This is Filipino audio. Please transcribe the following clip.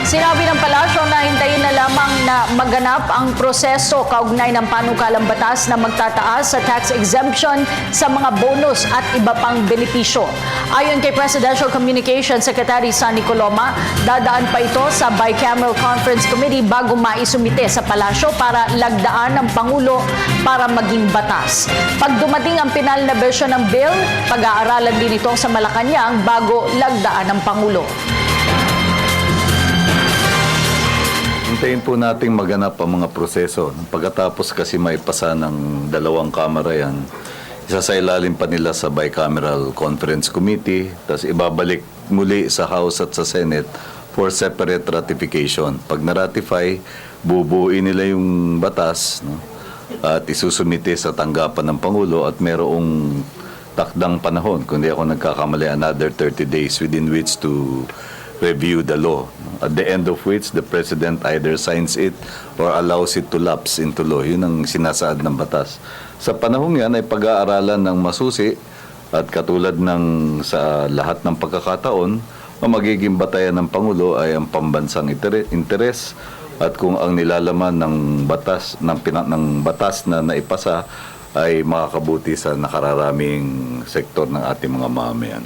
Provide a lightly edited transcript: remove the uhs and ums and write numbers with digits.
Sinabi ng palasyo na hintayin na lamang na maganap ang proseso kaugnay ng panukalang batas na magtataas sa tax exemption sa mga bonus at iba pang benepisyo. Ayon kay Presidential Communications Secretary Sonny Coloma, dadaan pa ito sa Bicameral Conference Committee bago maisumite sa palasyo para lagdaan ng Pangulo para maging batas. Pag dumating ang pinal na version ng bill, pag-aaralan din ito sa Malacanang bago lagdaan ng Pangulo. Hintayin po nating maganap ang mga proseso. Pagkatapos kasi may pasa ng dalawang kamara yan, isasailalim pa nila sa Bicameral Conference Committee, tapos ibabalik muli sa House at sa Senate for separate ratification. Pag na-ratify, bubuuin nila yung batas, no? At isusumite sa tanggapan ng Pangulo at merong takdang panahon, kung di ako nagkakamali, another 30 days within which to review the law. At the end of which, the President either signs it or allows it to lapse into law. Yun ang sinasaad ng batas. Sa panahong yan ay pag-aaralan ng masusi at katulad ng sa lahat ng pagkakataon, ang magiging batayan ng Pangulo ay ang pambansang interes at kung ang nilalaman ng batas na naipasa ay makakabuti sa nakararaming sektor ng ating mga mamamayan.